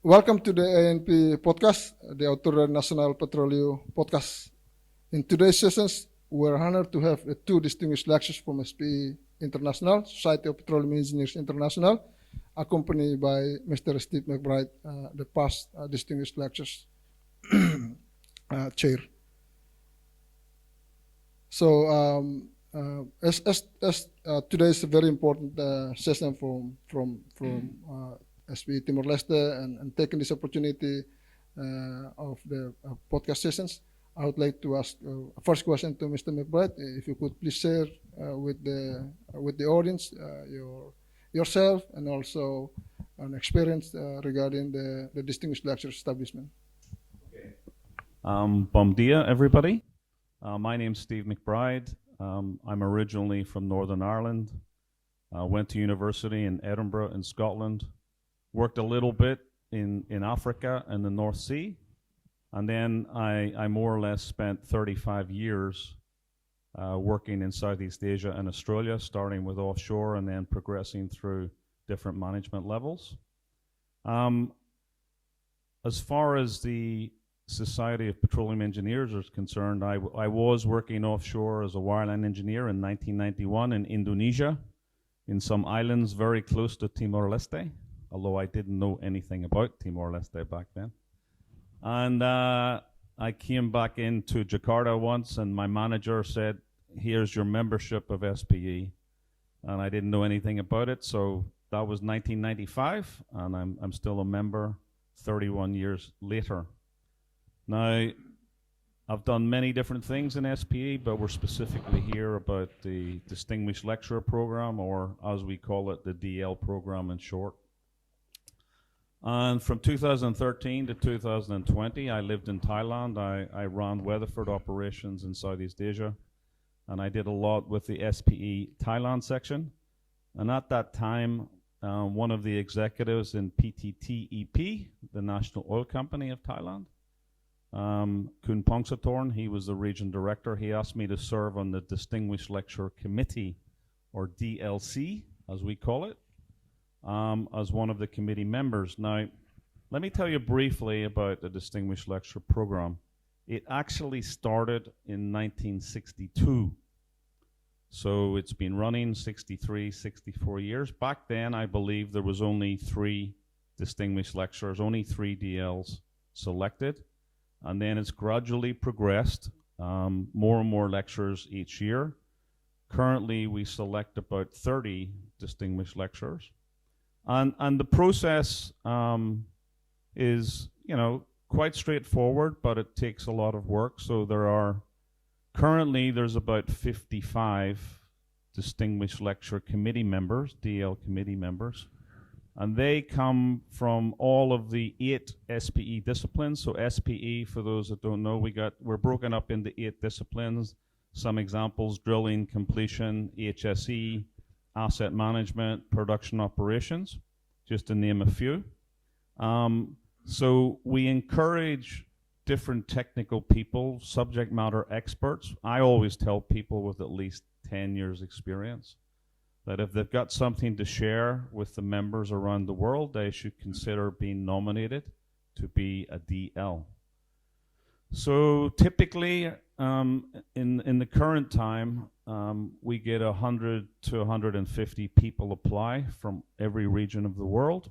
Welcome to the ANP podcast, the Autor National Petroleo podcast. In today's sessions, we're honored to have two distinguished lectures from SPE International, Society of Petroleum Engineers International, accompanied by Mr. Steve McBride, the past distinguished lectures chair. So, as today is a very important session from SPE Timor Leste and taking this opportunity of the podcast sessions, I would like to ask first question to Mr. McBride. If you could please share with the audience yourself and also an experience regarding the distinguished lecture establishment. Okay. Bom dia, everybody. My name's Steve McBride. I'm originally from Northern Ireland. Went to university in Edinburgh in Scotland. Worked a little bit in Africa and the North Sea. And then I more or less spent 35 years working in Southeast Asia and Australia, starting with offshore and then progressing through different management levels. As far as the Society of Petroleum Engineers is concerned, I was working offshore as a wireline engineer in 1991 in Indonesia, in some islands very close to Timor Leste, although I didn't know anything about Timor Leste back then. And I came back into Jakarta once, and my manager said, "Here's your membership of SPE." And I didn't know anything about it, so that was 1995, and I'm still a member 31 years later. Now, I've done many different things in SPE, but we're specifically here about the Distinguished Lecturer Program, or as we call it, the DL program in short. And from 2013 to 2020, I lived in Thailand. I ran Weatherford operations in Southeast Asia, and I did a lot with the SPE Thailand section. And at that time, one of the executives in PTTEP, the National Oil Company of Thailand, Kun Pongsatorn, he was the region director. He asked me to serve on the Distinguished Lecturer Committee, or DLC, as we call it, as one of the committee members. Now, let me tell you briefly about the Distinguished Lecturer Program. It actually started in 1962. So it's been running 63, 64 years. Back then, I believe there was only 3 distinguished lecturers, only 3 DLs selected. And then it's gradually progressed, more and more lecturers each year. Currently, we select about 30 distinguished lecturers. And the process is, quite straightforward, but it takes a lot of work. So currently there's about 55 distinguished lecture committee members, DL committee members. And they come from all of the 8 SPE disciplines. So SPE, for those that don't know, we're broken up into 8 disciplines. Some examples: drilling, completion, HSE, asset management, production operations, just to name a few. So we encourage different technical people, subject matter experts. I always tell people with at least 10 years experience that if they've got something to share with the members around the world, they should consider being nominated to be a DL. So typically, in the current time, we get 100 to 150 people apply from every region of the world.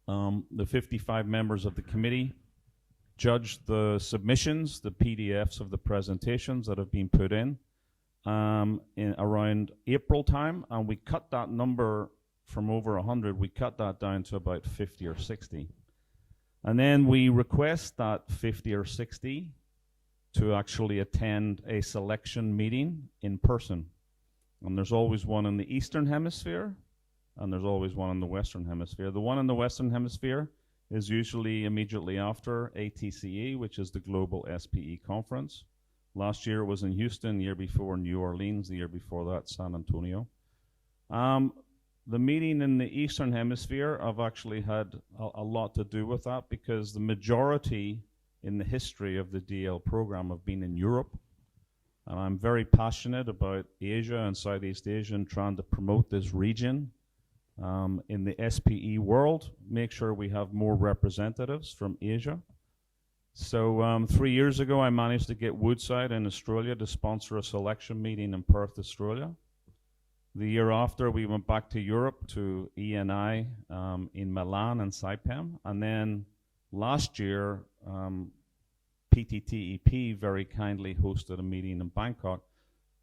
The 55 members of the committee judge the submissions, the PDFs of the presentations that have been put in around April time, and we cut that number from over 100, we cut that down to about 50 or 60. And then we request that 50 or 60 to actually attend a selection meeting in person. And there's always one in the Eastern Hemisphere, and there's always one in the Western Hemisphere. The one in the Western Hemisphere is usually immediately after ATCE, which is the Global SPE Conference. Last year it was in Houston, the year before New Orleans, the year before that San Antonio. The meeting in the Eastern Hemisphere, I've actually had a lot to do with that, because the majority in the history of the DL program have been in Europe. And I'm very passionate about Asia and Southeast Asia and trying to promote this region in the SPE world, make sure we have more representatives from Asia. So 3 years ago, I managed to get Woodside in Australia to sponsor a selection meeting in Perth, Australia. The year after, we went back to Europe to ENI in Milan and Saipem. And then last year, PTTEP very kindly hosted a meeting in Bangkok.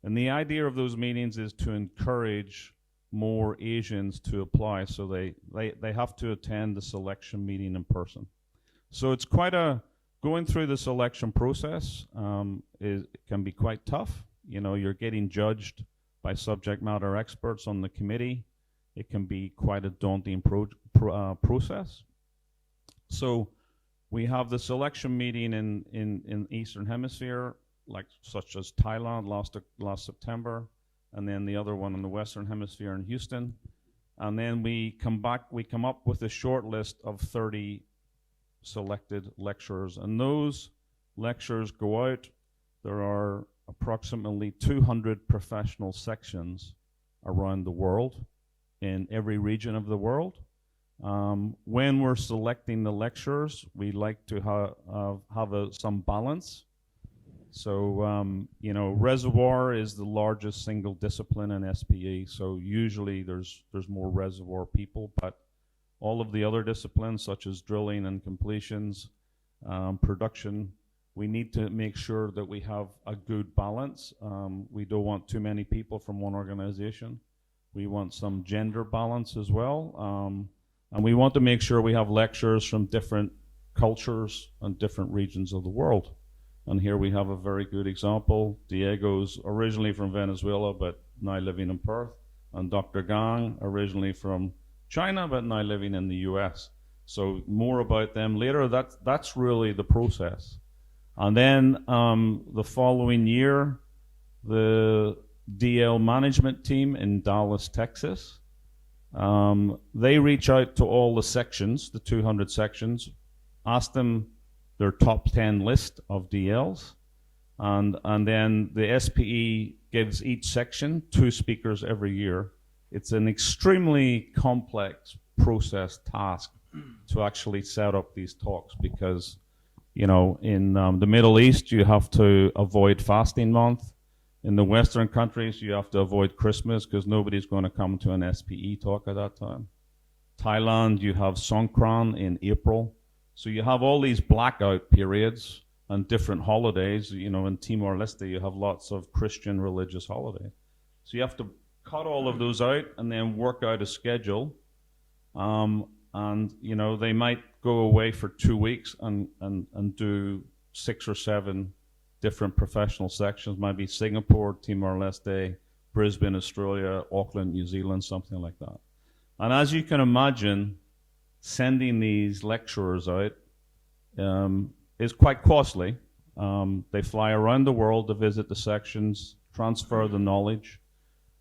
And the idea of those meetings is to encourage more Asians to apply, so they have to attend the selection meeting in person. So it's quite going through the selection process can be quite tough. You know, you're getting judged by subject matter experts on the committee. It can be quite a daunting process. So we have the selection meeting in Eastern Hemisphere, such as Thailand last September, and then the other one in the Western Hemisphere in Houston. And then we come up with a short list of 30 selected lecturers, and those lectures go out. There are approximately 200 professional sections around the world, in every region of the world. When we're selecting the lecturers, we like to have some balance. So, you know, reservoir is the largest single discipline in SPE, so usually there's more reservoir people, but all of the other disciplines, such as drilling and completions, production, we need to make sure that we have a good balance. We don't want too many people from one organization. We want some gender balance as well. And we want to make sure we have lecturers from different cultures and different regions of the world. And here we have a very good example. Diego's originally from Venezuela, but now living in Perth. And Dr. Gang, originally from China, but now living in the US. So more about them later. That's really the process. And then the following year, the DL management team in Dallas, Texas, they reach out to all the sections, the 200 sections, ask them their top 10 list of DLs, and then the SPE gives each section 2 speakers every year. It's an extremely complex process task to actually set up these talks, because, you know, in the Middle East, you have to avoid fasting month. In the Western countries, you have to avoid Christmas because nobody's going to come to an SPE talk at that time. Thailand, you have Songkran in April. So you have all these blackout periods and different holidays. You know, in Timor Leste, you have lots of Christian religious holidays. So you have to cut all of those out and then work out a schedule. And, you know, they might go away for 2 weeks and do 6 or 7 different professional sections, maybe Singapore, Timor Leste, Brisbane, Australia, Auckland, New Zealand, something like that. And as you can imagine, sending these lecturers out is quite costly. They fly around the world to visit the sections, transfer the knowledge.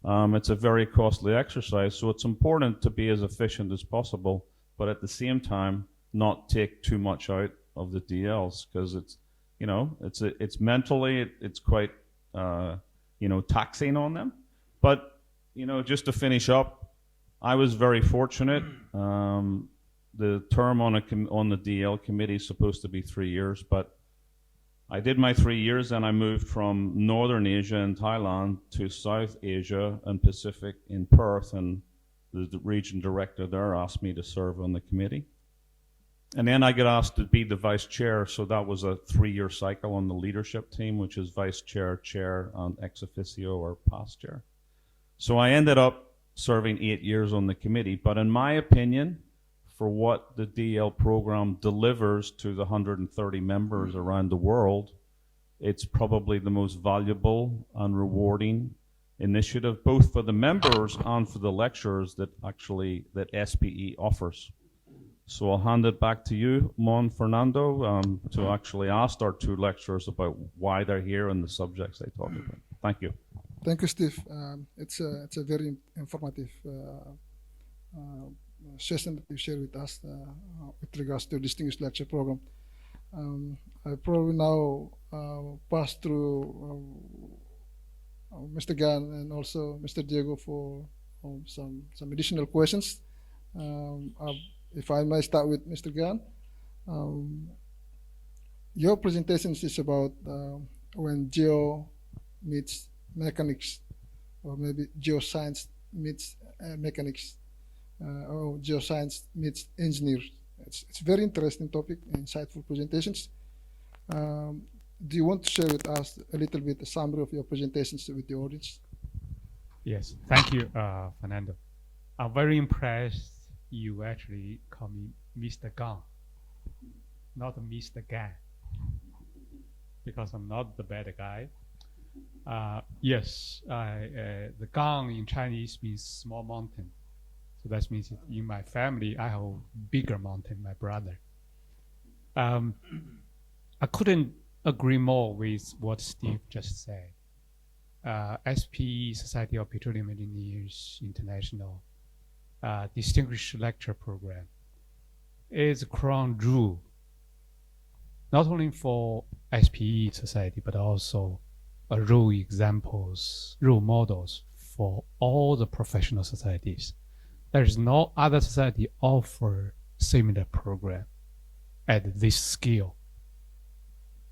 It's a very costly exercise, so it's important to be as efficient as possible, but at the same time, not take too much out of the DLs, because it's, you know, it's mentally, it's quite, you know, taxing on them. But, you know, just to finish up, I was very fortunate. The term on the DL committee is supposed to be 3 years, but I did my 3 years, and I moved from Northern Asia and Thailand to South Asia and Pacific in Perth, and the region director there asked me to serve on the committee. And then I got asked to be the vice chair, so that was a 3-year cycle on the leadership team, which is vice chair, chair, and ex officio or past chair. So I ended up serving 8 years on the committee, but in my opinion, for what the DL program delivers to the 130 members around the world, it's probably the most valuable and rewarding initiative, both for the members and for the lecturers that SPE offers. So I'll hand it back to you, Mon Fernando, to actually ask our 2 lecturers about why they're here and the subjects they talk about. Thank you. Thank you, Steve. It's a very informative session that you shared with us with regards to Distinguished Lecture Program. I probably now pass through Mr. Gan and also Mr. Diego for some additional questions. If I may start with Mr. Gan. Your presentation is about when geo meets mechanics, or maybe geoscience meets mechanics, or geoscience meets engineers. It's a very interesting topic, insightful presentations. Do you want to share with us a little bit a summary of your presentations with the audience? Yes, thank you, Fernando. I'm very impressed you actually call me Mr. Gang, not Mr. Gan, because I'm not the bad guy. Yes, the Gang in Chinese means small mountain. So that means in my family, I have a bigger mountain, my brother. I couldn't agree more with what Steve just said. SPE, Society of Petroleum Engineers International, Distinguished Lecture Program is a crown jewel, not only for SPE Society, but also a role examples, role models for all the professional societies. There is no other society offer similar program at this scale.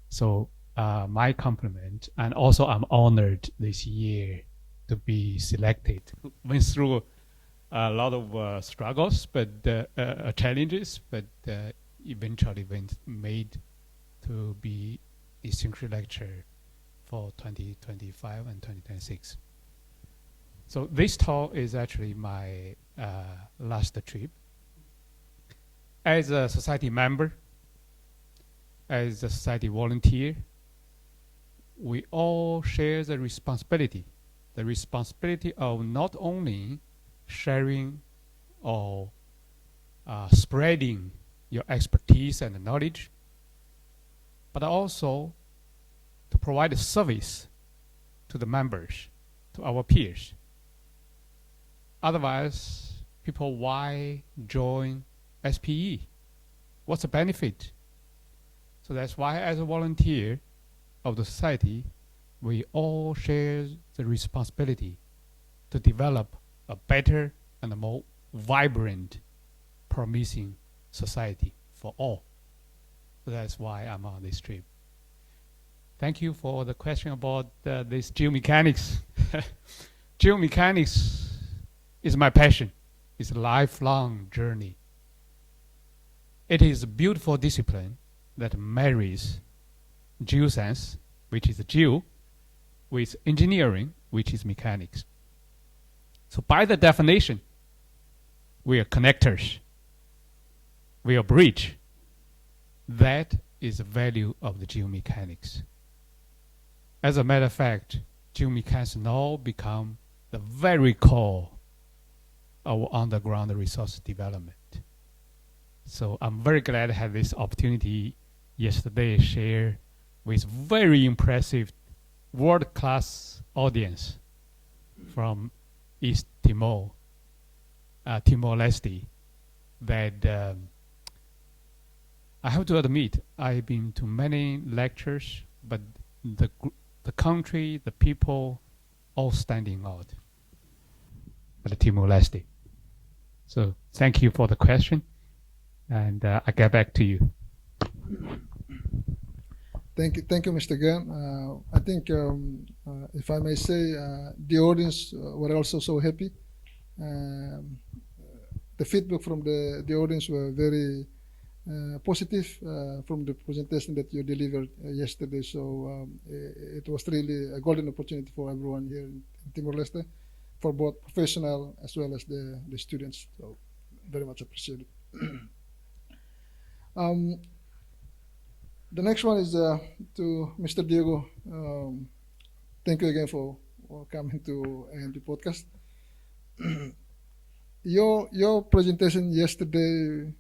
So my compliment, and also I'm honored this year to be selected. Went through a lot of struggles, but challenges, but eventually made to be distinguished lecturer for 2025 and 2026. So this talk is actually my last trip. As a society member, as a society volunteer, we all share the responsibility of not only sharing or spreading your expertise and knowledge, but also to provide a service to the members, to our peers. Otherwise, people, why join SPE? What's the benefit? So that's why, as a volunteer of the society, we all share the responsibility to develop a better and a more vibrant, promising society for all. So that's why I'm on this trip. Thank you for the question about this geomechanics. Geomechanics is my passion. It's a lifelong journey. It is a beautiful discipline that marries geoscience, which is geo, with engineering, which is mechanics. So by the definition, we are connectors. We are bridge. That is the value of the geomechanics. As a matter of fact, geomechanics now become the very core of underground resource development. So I'm very glad to have this opportunity yesterday share with very impressive world-class audience from East Timor, Timor Leste, that I have to admit, I've been to many lectures, but the country, the people, all standing out at Timor Leste. So thank you for the question, and I get back to you. Thank you, Mr. Gan. I think, if I may say, the audience were also so happy. The feedback from the audience were very positive from the presentation that you delivered yesterday. So it was really a golden opportunity for everyone here in Timor-Leste, for both professional as well as the students. So very much appreciated. The next one is to Mr. Diego. Thank you again for coming to ANP podcast. Your presentation yesterday,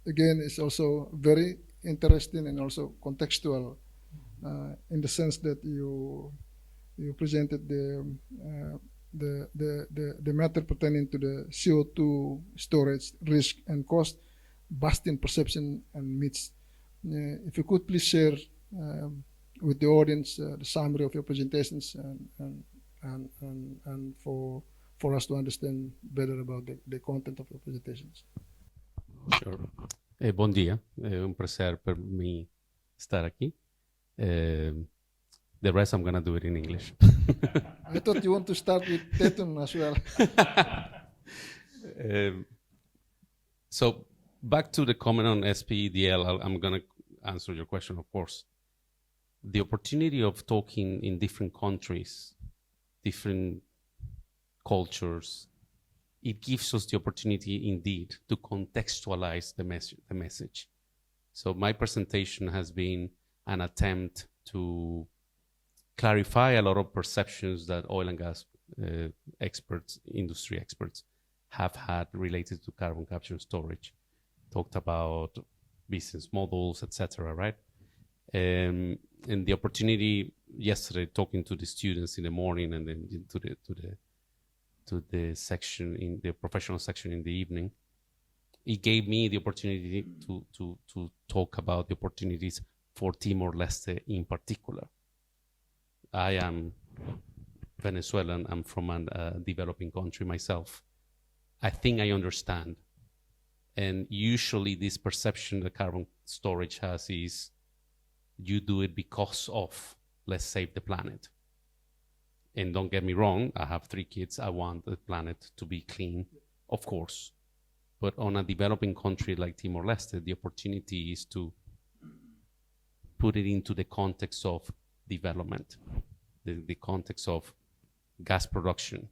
again, is also very interesting and also contextual, in the sense that you presented the matter pertaining to the CO2 storage risk and cost, busting perception and myths. If you could please share with the audience the summary of your presentations and for for us to understand better about the content of your presentations. Sure. Bom dia. É um prazer para mim estar aqui. The rest I'm gonna do it in English. I thought you want to start with Tetun as well. So back to the comment on SPEDL, I'm gonna answer your question, of course. The opportunity of talking in different countries, different cultures, it gives us the opportunity indeed to contextualize the message. So my presentation has been an attempt to clarify a lot of perceptions that oil and gas experts, industry experts, have had related to carbon capture and storage. Talked about business models, etc., right? And the opportunity yesterday, talking to the students in the morning and then to the section in the professional section in the evening, it gave me the opportunity to talk about the opportunities for Timor Leste in particular. I am Venezuelan. I'm from a developing country myself. I think I understand. And usually this perception that carbon storage has is you do it because of, let's save the planet. And don't get me wrong, I have 3 kids. I want the planet to be clean, of course. But on a developing country like Timor Leste, the opportunity is to put it into the context of development, the context of gas production.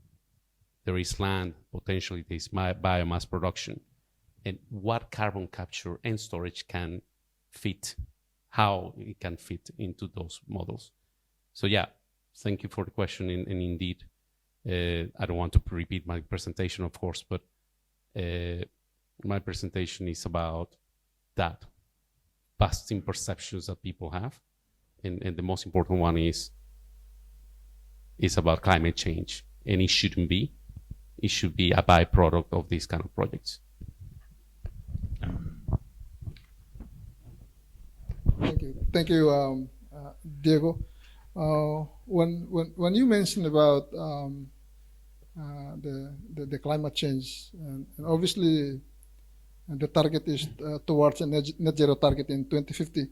There is land, potentially there is biomass production, and what carbon capture and storage can fit, how it can fit into those models. So yeah, thank you for the question, and indeed, I don't want to repeat my presentation, of course, but my presentation is about that, busting perceptions that people have, and the most important one is about climate change, and it shouldn't be. It should be a byproduct of these kind of projects. Thank you, Diego. When you mentioned about the climate change, and obviously the target is towards a net zero target in 2050.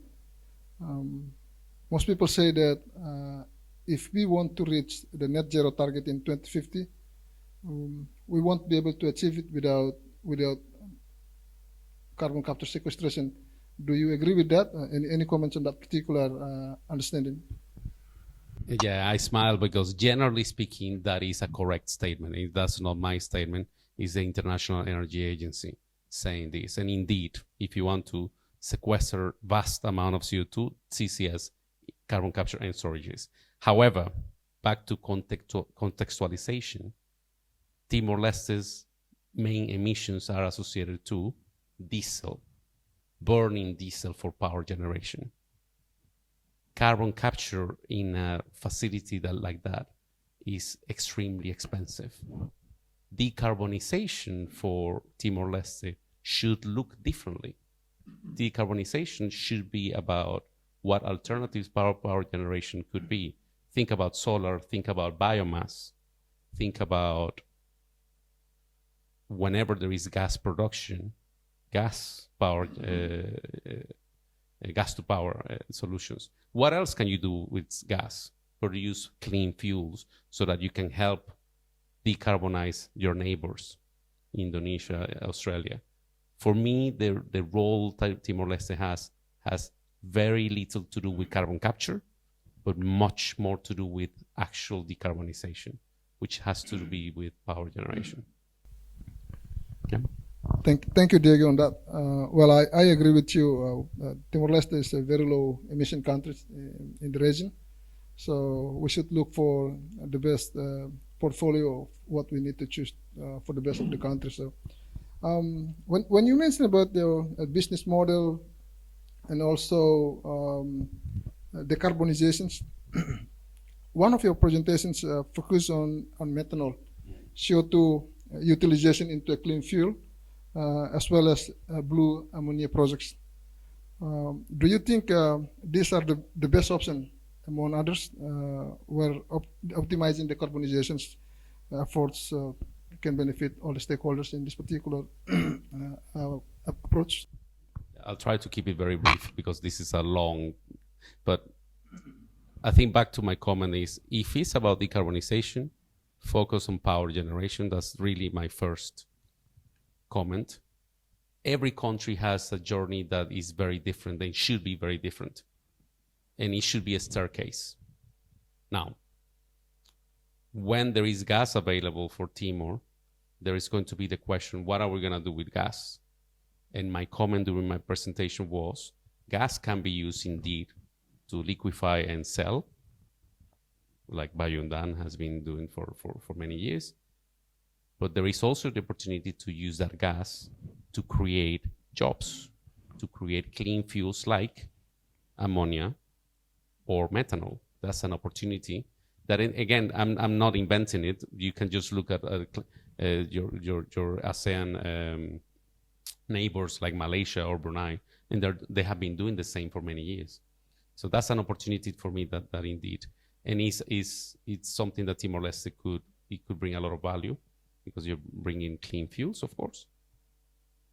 Most people say that if we want to reach the net zero target in 2050, we won't be able to achieve it without carbon capture sequestration. Do you agree with that? Any comments on that particular understanding? Yeah, I smile because generally speaking, that is a correct statement. That's not my statement. It's the International Energy Agency saying this. And indeed, if you want to sequester vast amount of CO2, CCS, carbon capture and storage is. However, back to contextualization, Timor-Leste's main emissions are associated to diesel, burning diesel for power generation. Carbon capture in a facility like that is extremely expensive. Decarbonization for Timor-Leste should look differently. Decarbonization should be about what alternatives power generation could be. Think about solar, think about biomass, think about whenever there is gas production, gas to power solutions. What else can you do with gas? Produce clean fuels so that you can help decarbonize your neighbors, Indonesia, Australia. For me, the role Timor-Leste has very little to do with carbon capture, but much more to do with actual decarbonization, which has to be with power generation. Yeah. Thank you, Diego, on that. Well, I agree with you. Timor-Leste is a very low emission country in the region. So we should look for the best portfolio of what we need to choose for the best of the country. So when you mentioned about the business model and also decarbonizations, one of your presentations focused on methanol, CO2 utilization into a clean fuel, as well as blue ammonia projects. Do you think these are the best option among others, where optimizing decarbonizations efforts can benefit all the stakeholders in this particular approach? I'll try to keep it very brief because this is a long, but I think back to my comment is, if it's about decarbonization, focus on power generation. That's really my first comment. Every country has a journey that is very different and should be very different. And it should be a staircase. Now, when there is gas available for Timor, there is going to be the question, what are we going to do with gas? And my comment during my presentation was, gas can be used indeed to liquefy and sell, like Bayundan has been doing for many years. But there is also the opportunity to use that gas to create jobs, to create clean fuels like ammonia or methanol. That's an opportunity that, again, I'm not inventing it. You can just look at your ASEAN neighbors like Malaysia or Brunei, and they have been doing the same for many years. So that's an opportunity for me that indeed, and it's something that Timor Leste could bring a lot of value, because you're bringing clean fuels, of course,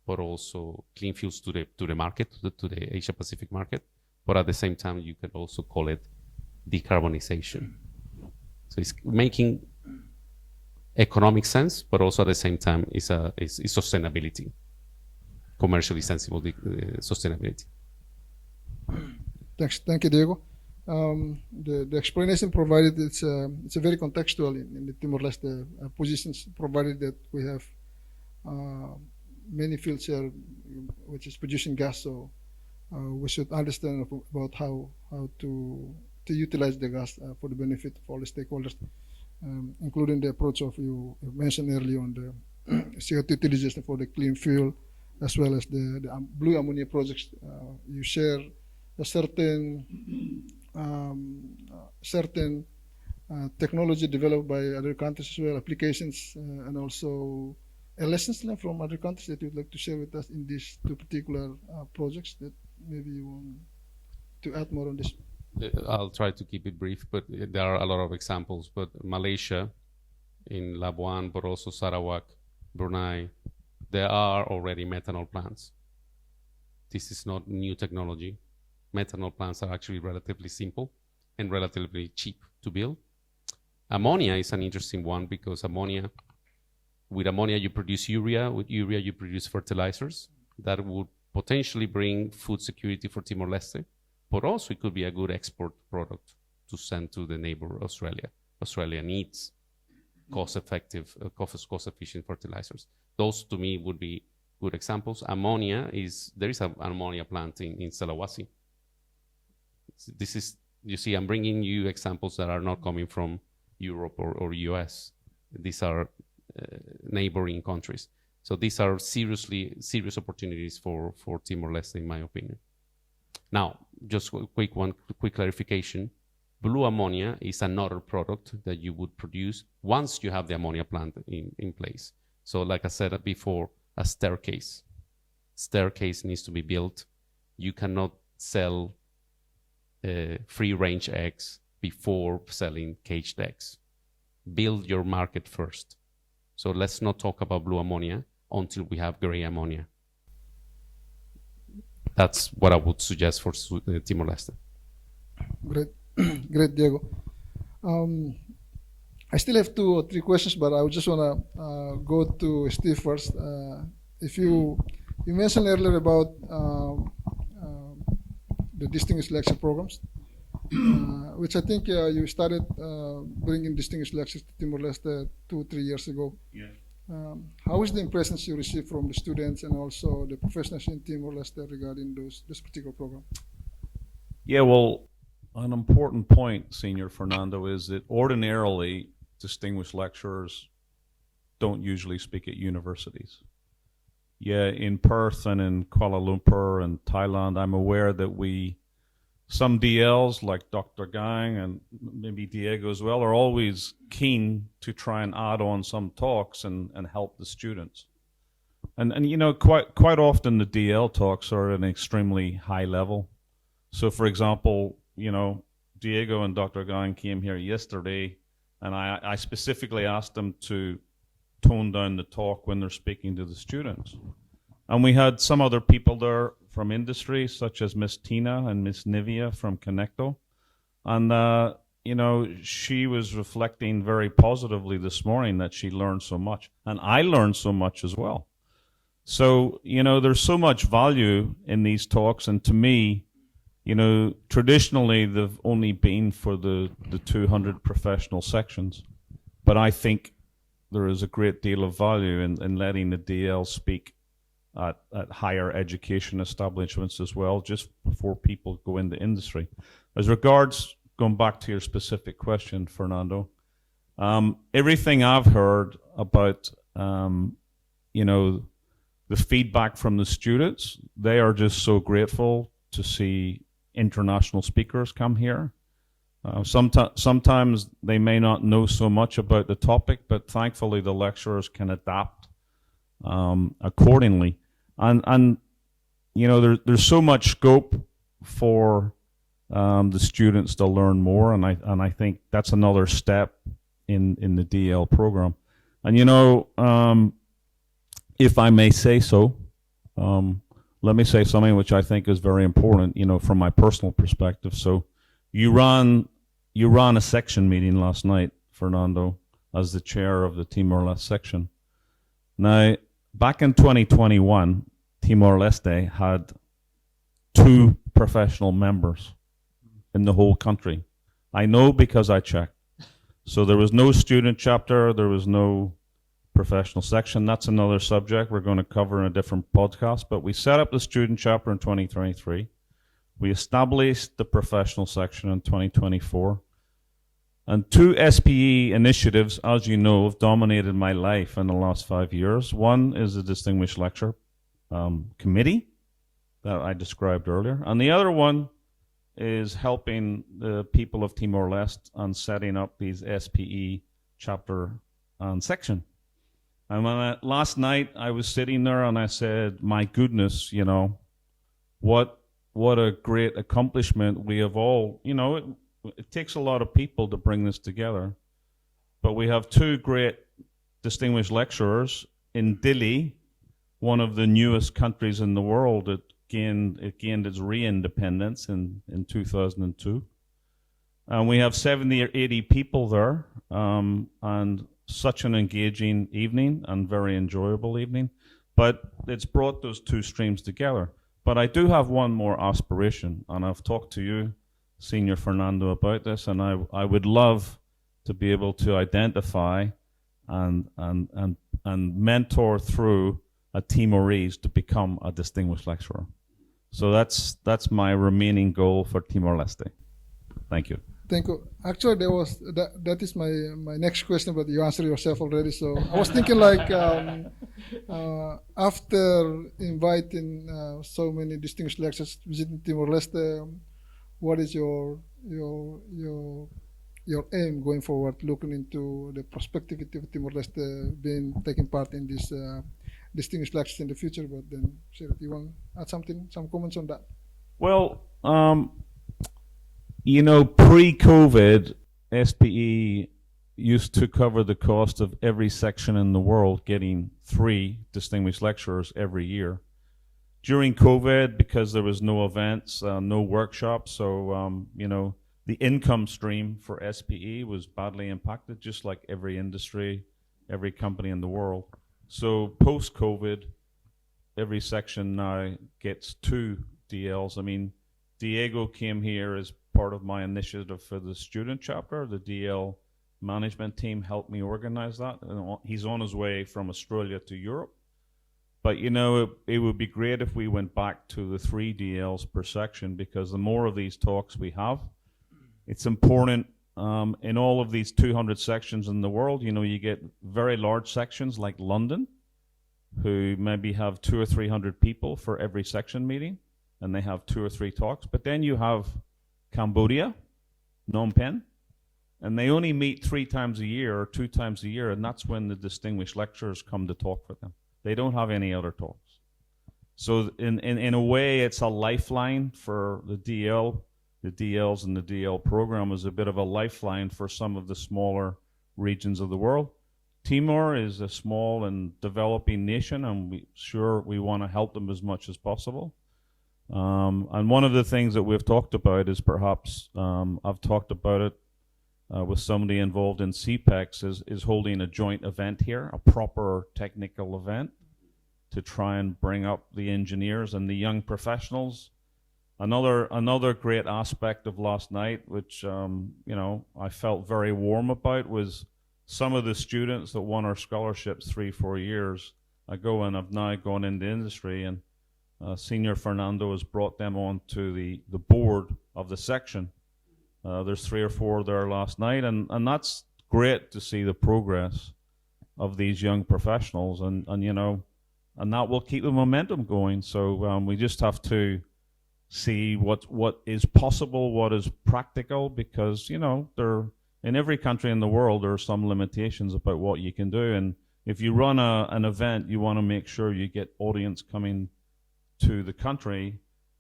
but also clean fuels to the market, to the Asia Pacific market. But at the same time, you can also call it decarbonization. So it's making economic sense, but also at the same time is sustainability, commercially sensible sustainability. Thanks, thank you, Diego. The explanation provided, it's a very contextual in the Timor-Leste positions, provided that we have many fields here which is producing gas, so we should understand about how to utilize the gas for the benefit of all the stakeholders, including the approach of you mentioned earlier on the CO2 utilization for the clean fuel, as well as the blue ammonia projects. You share a certain technology developed by other countries as well, applications, and also lessons learned from other countries that you would like to share with us in these two particular projects that maybe you want to add more on this. I'll try to keep it brief, but there are a lot of examples. But Malaysia, in Labuan, but also Sarawak, Brunei, there are already methanol plants. This is not new technology. Methanol plants are actually relatively simple and relatively cheap to build. Ammonia is an interesting one, because with ammonia you produce urea, with urea you produce fertilizers. That would potentially bring food security for Timor-Leste, but also it could be a good export product to send to the neighbor Australia. Australia needs cost-effective, cost-efficient fertilizers. Those to me would be good examples. Ammonia there is an ammonia plant in Sulawesi. This is, you see, I'm bringing you examples that are not coming from Europe or US. These are neighboring countries. So these are serious opportunities for Timor-Leste, in my opinion. Now, just a quick clarification. Blue ammonia is another product that you would produce once you have the ammonia plant in place. So like I said before, a staircase. Staircase needs to be built. You cannot sell free-range eggs before selling caged eggs. Build your market first. So let's not talk about blue ammonia until we have gray ammonia. That's what I would suggest for Timor-Leste. Great, great, Diego. I still have 2 or 3 questions, but I just want to go to Steve first. If you mentioned earlier about the distinguished lecture programs, which I think you started bringing distinguished lectures to Timor-Leste 2 or 3 years ago. Yeah. How is the impressions you receive from the students and also the professionals in Timor-Leste regarding this particular program? Yeah, well, an important point, Senior Fernando, is that ordinarily distinguished lecturers don't usually speak at universities. Yeah, in Perth and in Kuala Lumpur and Thailand, I'm aware that some DLs like Dr. Gang and maybe Diego as well are always keen to try and add on some talks and help the students. And you know, quite often the DL talks are at an extremely high level. So for example, you know, Diego and Dr. Gang came here yesterday And I specifically asked them to tone down the talk when they're speaking to the students. And we had some other people there from industry, such as Miss Tina and Miss Nivea from Connecto. And, you know, she was reflecting very positively this morning that she learned so much. And I learned so much as well. So, you know, there's so much value in these talks. And to me, you know, traditionally they've only been for the 200 professional sections. But I think there is a great deal of value in letting the DL speak at higher education establishments as well, just before people go into industry. As regards, going back to your specific question, Fernando, everything I've heard about, you know, the feedback from the students, they are just so grateful to see international speakers come here. Sometimes they may not know so much about the topic, but thankfully the lecturers can adapt accordingly. And you know, there's so much scope for the students to learn more, and I think that's another step in the DL program. And you know, if I may say so, let me say something which I think is very important, you know, from my personal perspective. So you ran a section meeting last night, Fernando, as the chair of the Timor Leste section. Now, back in 2021, Timor Leste had 2 professional members in the whole country. I know because I checked. So there was no student chapter, there was no professional section. That's another subject we're going to cover in a different podcast. But we set up the student chapter in 2023. We established the professional section in 2024. And 2 SPE initiatives, as you know, have dominated my life in the last 5 years. One is the Distinguished Lecture Committee that I described earlier. And the other one is helping the people of Timor-Leste on setting up these SPE chapter and section. And when last night I was sitting there and I said, my goodness, you know, what a great accomplishment we have all, you know, it takes a lot of people to bring this together. But we have 2 great distinguished lecturers in Dili, one of the newest countries in the world. It gained its re-independence in 2002. And we have 70 or 80 people there, and such an engaging evening and very enjoyable evening. But it's brought those 2 streams together. But I do have one more aspiration, and I've talked to you, Senior Fernando, about this, and I would love to be able to identify and mentor through a Timorese to become a distinguished lecturer. So that's my remaining goal for Timor-Leste. Thank you. Thank you. Actually, that is my next question, but you answered yourself already. So I was thinking like after inviting so many distinguished lecturers visiting Timor-Leste, what is your aim going forward, looking into the prospectivity of Timor-Leste taking part in this distinguished lectures in the future? But then, Sir, you want to add some comments on that? Well, you know, pre-COVID, SPE used to cover the cost of every section in the world getting 3 distinguished lecturers every year. During COVID, because there was no events, no workshops, so, you know, the income stream for SPE was badly impacted, just like every industry, every company in the world. So post-COVID, every section now gets 2 DLs. I mean, Diego came here as part of my initiative for the student chapter. The DL management team helped me organize that. And he's on his way from Australia to Europe. But, you know, it would be great if we went back to the 3 DLs per section, because the more of these talks we have, it's important in all of these 200 sections in the world. You know, you get very large sections like London, who maybe have 200 or 300 people for every section meeting, and they have 2 or 3 talks. But then you have Cambodia, Phnom Penh, and they only meet 3 times a year or 2 times a year, and that's when the distinguished lecturers come to talk for them. They don't have any other talks. So in a way, it's a lifeline for the DL. The DLs and the DL program is a bit of a lifeline for some of the smaller regions of the world. Timor is a small and developing nation, and we want to help them as much as possible. And one of the things that we've talked about is perhaps, I've talked about it with somebody involved in CPEX, is holding a joint event here, a proper technical event, to try and bring up the engineers and the young professionals. Another great aspect of last night, which I felt very warm about, was some of the students that won our scholarships 3-4 years ago and have now gone into industry, and Senior Fernando has brought them on to the board of the section. There's 3 or 4 there last night, and that's great to see the progress of these young professionals, and that will keep the momentum going. So we just have to see what is possible, what is practical, because there, in every country in the world, there are some limitations about what you can do, and if you run an event, you want to make sure you get audience coming to the country,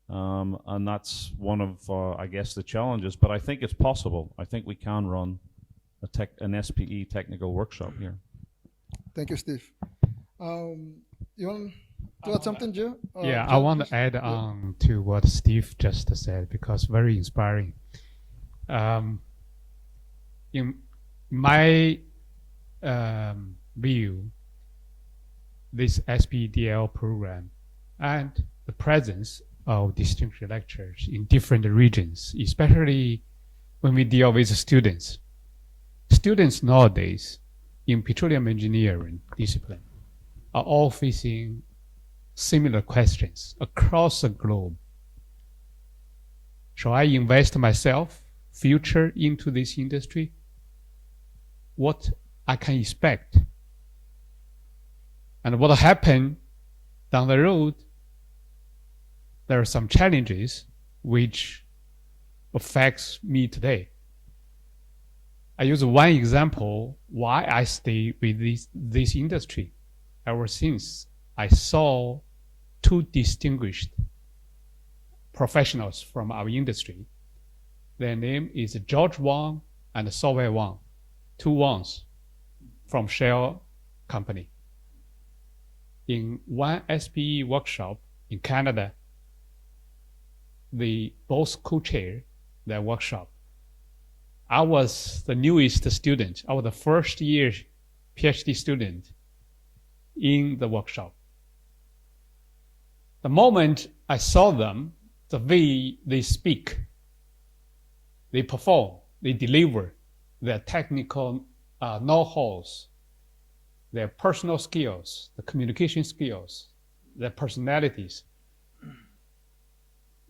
and that's one of I guess the challenges, but I think it's possible. I think we can run an SPE technical workshop here. Thank you, Steve. You want to add something, Joe? Yeah, I want to add on to what Steve just said, because very inspiring. In my view, this SPEDL program and the presence of distinguished lecturers in different regions, especially when we deal with students. Students nowadays in petroleum engineering discipline are all facing similar questions across the globe. Shall I invest myself, future into this industry? What I can expect? And what will happen down the road? There are some challenges which affects me today. I use one example why I stay with this industry. Ever since I saw 2 distinguished professionals from our industry. Their name is George Wang and Solway Wang, 2 Wangs from Shell company. In one SPE workshop in Canada, they both co-chair that workshop. I was the newest student. I was the first year PhD student in the workshop. The moment I saw them, the way they speak, they perform, they deliver their technical know-hows, their personal skills, the communication skills, their personalities,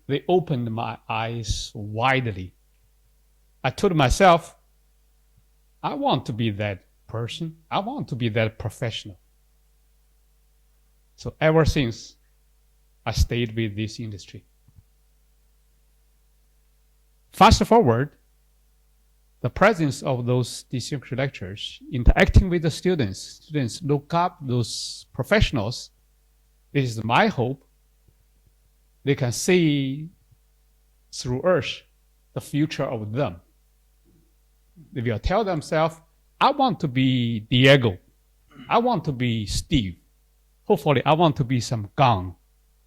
they opened my eyes widely. I told myself, I want to be that person. I want to be that professional. So ever since, I stayed with this industry. Fast forward, the presence of those distinguished lecturers, interacting with the students look up those professionals. It is my hope they can see through us the future of them. They will tell themselves, I want to be Diego. I want to be Steve. Hopefully, I want to be some Gang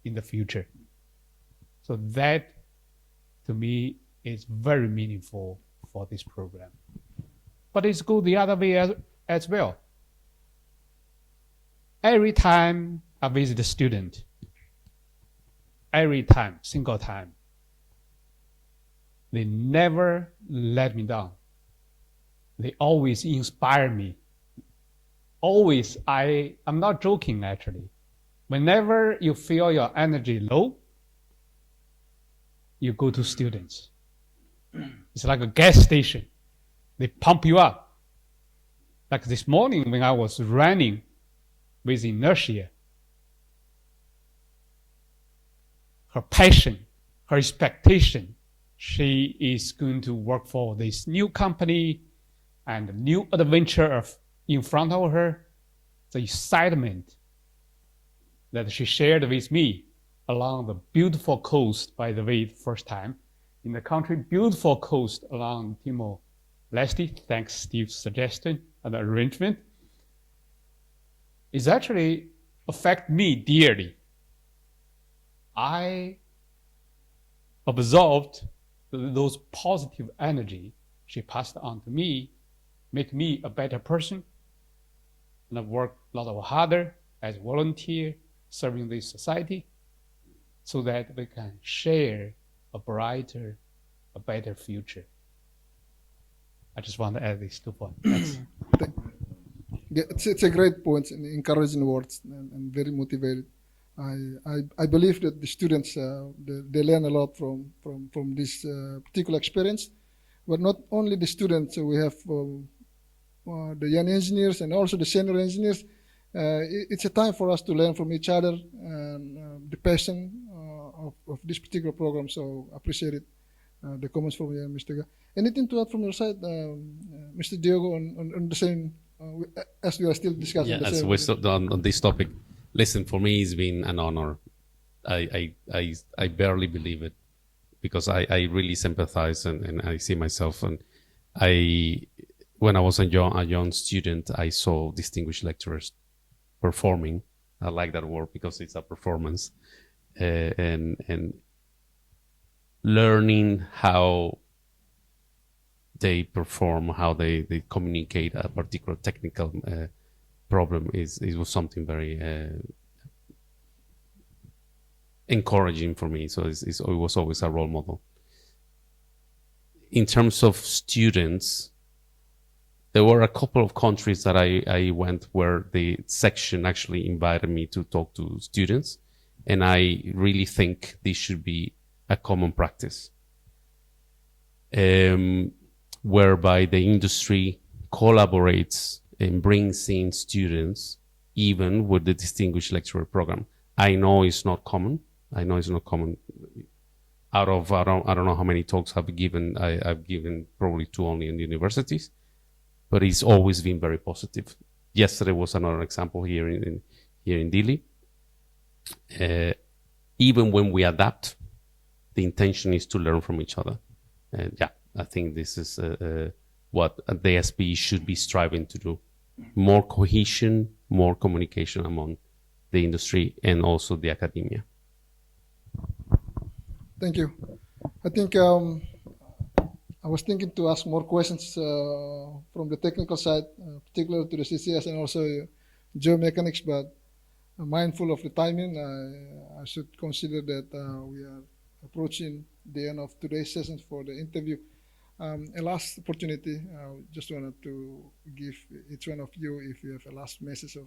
in the future. So that, to me, is very meaningful for this program. But it's good the other way as well. Every time I visit a student, every time, single time, they never let me down. They always inspire me. Always, I'm not joking actually. Whenever you feel your energy low, you go to students. It's like a gas station. They pump you up. Like this morning when I was running with inertia, her passion, her expectation, she is going to work for this new company and new adventure in front of her, the excitement that she shared with me along the beautiful coast, by the way, first time in the country, beautiful coast along Timor Leste, thanks Steve's suggestion and arrangement, is actually affect me dearly. I absorbed those positive energy she passed on to me, make me a better person, and I work a lot harder as a volunteer serving this society so that we can share a brighter, a better future. I just want to add these 2 points. Thanks. Yeah, it's a great point and encouraging words and very motivated. I believe that the students they learn a lot from this particular experience, but not only the students. We have the young engineers and also the senior engineers. It's a time for us to learn from each other and the passion of this particular program. So I appreciate it. The comments from Mr. Ga. Anything to add from your side, Mr. Diogo, on the same, as we are still discussing Yeah, the as same? we're still on this topic, listen, for me, it's been an honor. I barely believe it because I really sympathize and I see myself. And when I was a young student, I saw distinguished lecturers performing. I like that word because it's a performance, and learning how they perform, how they communicate a particular technical problem it was something very encouraging for me. So it was always a role model. In terms of students, there were a couple of countries that I went where the section actually invited me to talk to students, and I really think this should be a common practice, whereby the industry collaborates and brings in students, even with the distinguished lecturer program. I know it's not common. Out of I don't know how many talks I've given. I've given probably 2 only in the universities, but it's always been very positive. Yesterday was another example here in Dili. Even when we adapt, the intention is to learn from each other. And yeah, I think this is what the SPE should be striving to do. More cohesion, more communication among the industry and also the academia. Thank you. I think I was thinking to ask more questions from the technical side, particularly to the CCS and also geomechanics, but mindful of the timing, I should consider that we are approaching the end of today's session for the interview. A last opportunity, just wanted to give each one of you, if you have a last message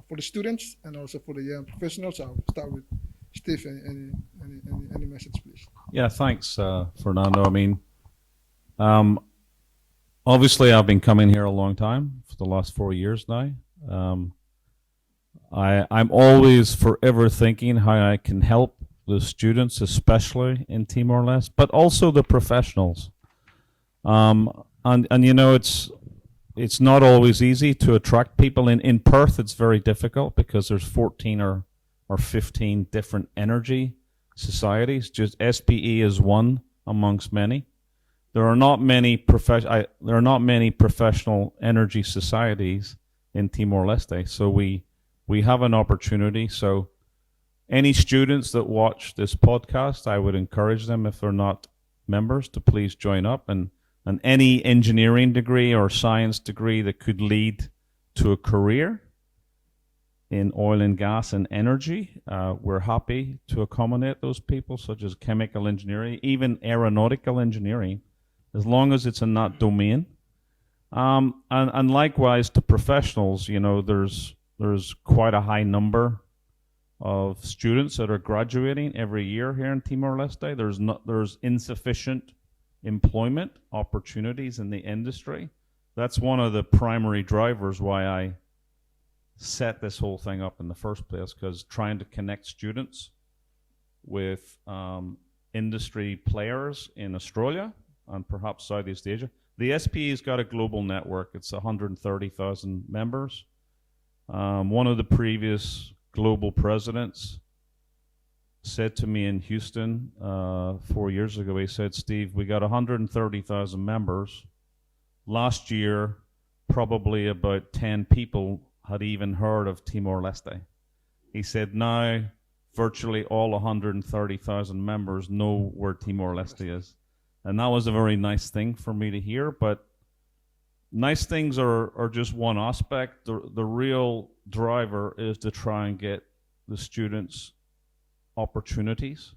for the students and also for the young professionals. I'll start with Steve. Any message, please? Yeah, thanks, Fernando. I mean, obviously I've been coming here a long time, for the last 4 years now. I'm always forever thinking how I can help the students, especially in Timor Leste, but also the professionals. And you know, it's not always easy to attract people. In Perth, it's very difficult because there's 14 or 15 different energy societies. Just SPE is one amongst many. There are not many professional energy societies in Timor Leste, so we have an opportunity. So any students that watch this podcast, I would encourage them, if they're not members, to please join up. And any engineering degree or science degree that could lead to a career in oil and gas and energy, we're happy to accommodate those people, such as chemical engineering, even aeronautical engineering, as long as it's in that domain. And likewise to professionals, you know, there's quite a high number of students that are graduating every year here in Timor Leste. There's insufficient employment opportunities in the industry. That's one of the primary drivers why I set this whole thing up in the first place, because trying to connect students with industry players in Australia and perhaps Southeast Asia. The SPE's got a global network. It's 130,000 members. One of the previous global presidents said to me in Houston 4 years ago, he said, "Steve, we got 130,000 members. last year, probably about 10 people had even heard of Timor Leste. He said now virtually all 130,000 members know where Timor Leste is. And that was a very nice thing for me to hear, but nice things are just one aspect. The real driver is to try and get the students opportunities.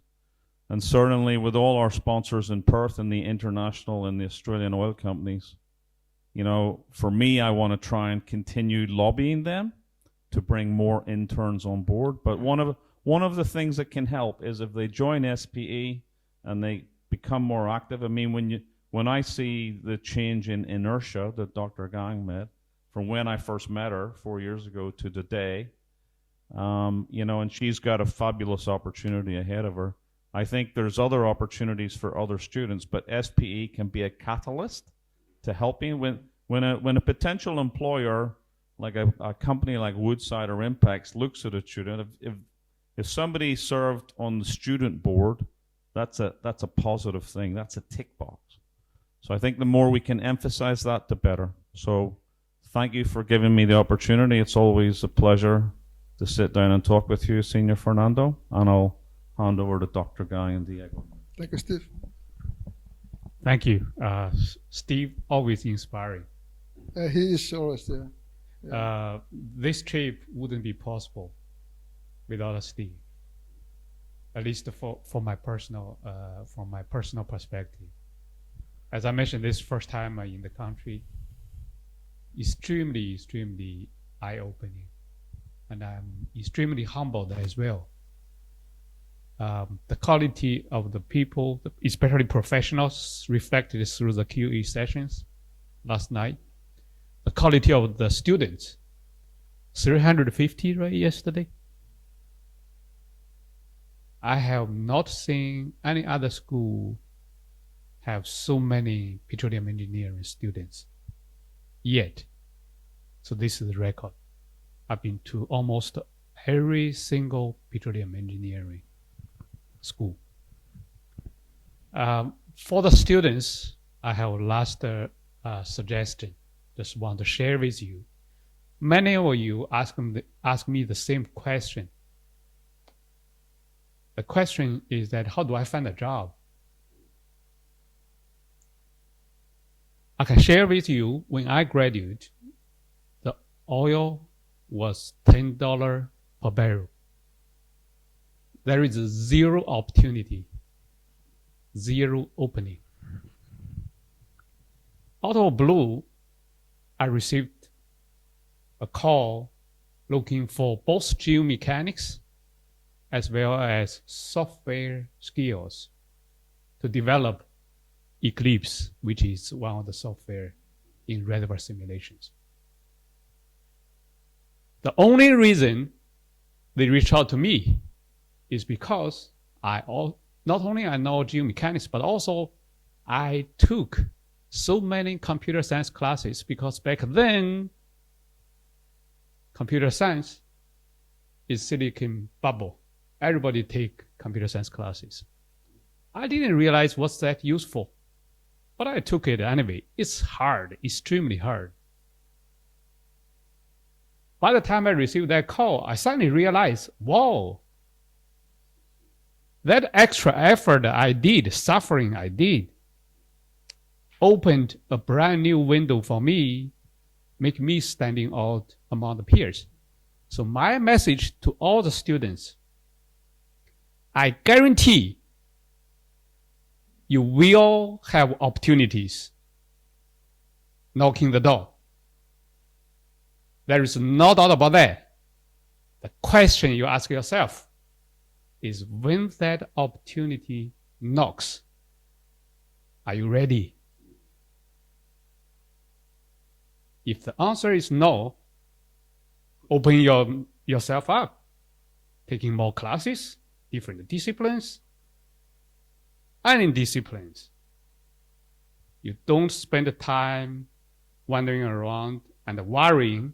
And certainly with all our sponsors in Perth and the international and the Australian oil companies, you know, for me, I want to try and continue lobbying them to bring more interns on board. But one of the things that can help is if they join SPE and they become more active. I mean, when I see the change in inertia that Dr. Gang made from when I first met her 4 years ago to today, you know, and she's got a fabulous opportunity ahead of her. I think there's other opportunities for other students, but SPE can be a catalyst to helping when a potential employer like a company like Woodside or Impacts looks at a student. If somebody served on the student board, that's a positive thing. That's a tick box. So I think the more we can emphasize that, the better. So thank you for giving me the opportunity. It's always a pleasure to sit down and talk with you, Senior Fernando, and I'll hand over to Dr. Guy and Diego. Thank you, Steve. Thank you. Steve, always inspiring. He is always there. This trip wouldn't be possible without Steve. At least from my personal perspective. As I mentioned, this first time in the country, extremely eye-opening, and I'm extremely humbled as well. The quality of the people, especially professionals, reflected through the QE sessions last night. The quality of the students, 350 right yesterday. I have not seen any other school have so many petroleum engineering students yet. So this is the record. I've been to almost every single petroleum engineering school. For the students, I have a last suggestion. Just want to share with you. Many of you ask me the same question. The question is that how do I find a job? I can share with you when I graduated, the oil was $10 per barrel. There is zero opportunity, zero opening. Out of blue, I received a call looking for both geomechanics as well as software skills to develop Eclipse, which is one of the software in reservoir simulations. The only reason they reached out to me is because not only I know geomechanics, but also I took so many computer science classes, because back then, computer science is silicon bubble. Everybody take computer science classes. I didn't realize what's that useful, but I took it anyway. It's hard, extremely hard. By the time I received that call, I suddenly realized, whoa, that extra effort I did, suffering I did, opened a brand new window for me, make me standing out among the peers. So my message to all the students, I guarantee you will have opportunities knocking the door. There is no doubt about that. The question you ask yourself is, when that opportunity knocks, are you ready? If the answer is no, open yourself up, taking more classes, different disciplines, any disciplines. You don't spend the time wandering around and worrying.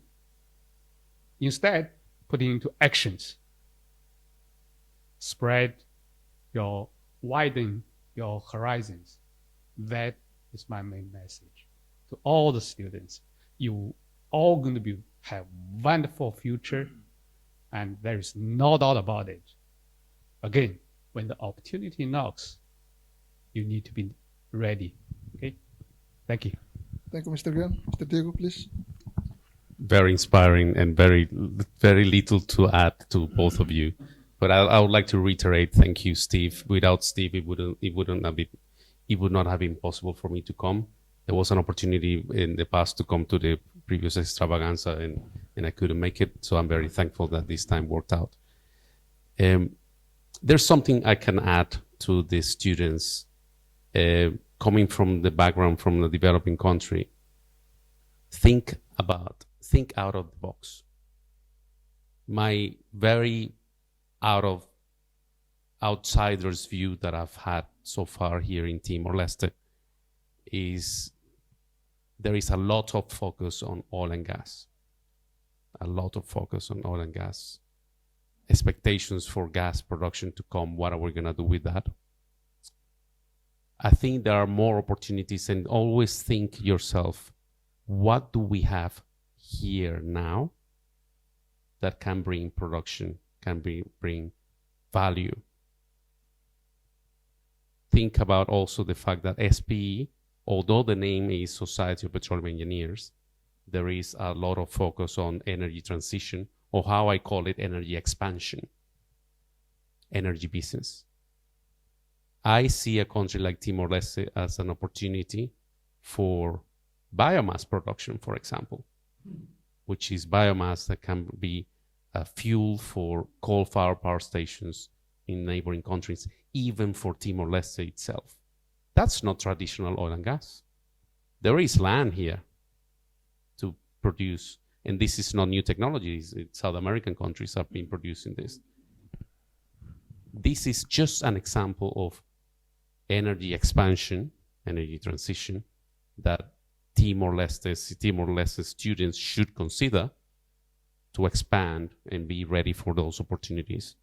Instead, put it into actions. Widen your horizons. That is my main message to to all the students. You all going to have wonderful future, and there is no doubt about it. Again, when the opportunity knocks, you need to be ready. Okay, thank you. Thank you, Mr. Gan. Mr. Diego, please. Very inspiring and very little to add to both of you. But I would like to reiterate, thank you, Steve. Without Steve, it would not have been possible for me to come. There was an opportunity in the past to come to the previous extravaganza, and I couldn't make it. So I'm very thankful that this time worked out. There's something I can add to the students coming from the background from a developing country. Think out of the box. My very outsider's view that I've had so far here in Timor Leste is there is a lot of focus on oil and gas. A lot of focus on oil and gas. Expectations for gas production to come. What are we going to do with that? I think there are more opportunities, and always think yourself, what do we have here now that can bring production, can bring value? Think about also the fact that SPE, although the name is Society of Petroleum Engineers, there is a lot of focus on energy transition, or how I call it, energy expansion, energy business. I see a country like Timor Leste as an opportunity for biomass production, for example, which is biomass that can be a fuel for coal-fired power stations in neighboring countries, even for Timor Leste itself. That's not traditional oil and gas. There is land here to produce, and this is not new technologies. South American countries have been producing this. This is just an example of energy expansion, energy transition that Timor-Leste students should consider to expand and be ready for those opportunities.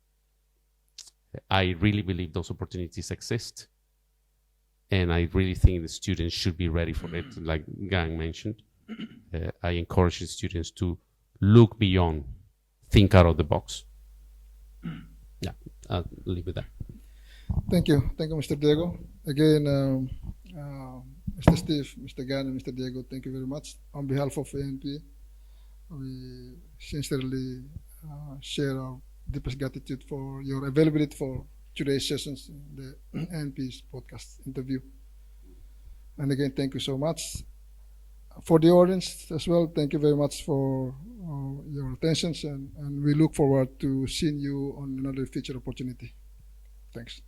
I really believe those opportunities exist, and I really think the students should be ready for it, like Gang mentioned. I encourage the students to look beyond, think out of the box. Yeah, I'll leave it there. Thank you, Mr. Diego. Again, Mr. Steve, Mr. Gan, and Mr. Diego, thank you very much. On behalf of ANP, we sincerely share our deepest gratitude for your availability for today's sessions in the ANP's podcast interview. And again, thank you so much. For the audience as well, thank you very much for your attention, and we look forward to seeing you on another future opportunity. Thanks.